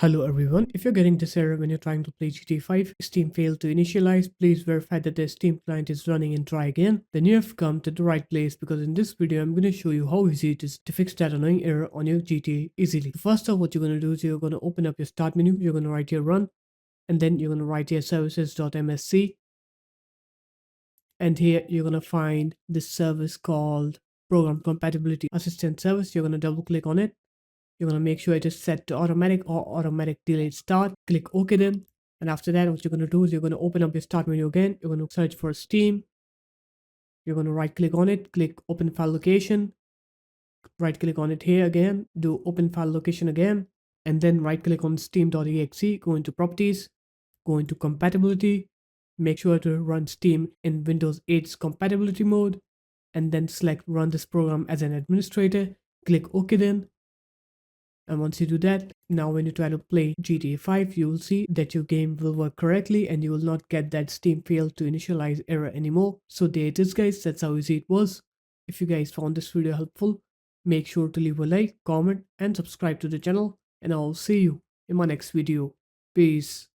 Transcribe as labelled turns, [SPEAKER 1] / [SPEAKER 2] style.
[SPEAKER 1] Hello everyone, if you're getting this error when you're trying to play GTA 5, Steam failed to initialize, please verify that the Steam client is running and try again. Then you have come to the right place because in this video I'm going to show you how easy it is to fix that annoying error on your GTA easily. First off, what you're going to do is you're going to open up your start menu, you're going to write here run, and then you're going to write here services.msc, and here you're going to find this service called Program Compatibility Assistant Service. You're going to double click on it. You're going to make sure it is set to automatic or automatic delayed start. Click OK then. And after that, what you're going to do is you're going to open up your start menu again. You're going to search for Steam. You're going to right click on it, click open file location, right click on it here again, do open file location again, and then right click on steam.exe, go into properties, go into compatibility, make sure to run Steam in Windows 8's compatibility mode, and then select run this program as an administrator. Click OK then. And once you do that, now when you try to play GTA 5, you will see that your game will work correctly and you will not get that Steam failed to initialize error anymore. So there it is guys, that's how easy it was. If you guys found this video helpful, make sure to leave a like, comment and subscribe to the channel, and I'll see you in my next video. Peace.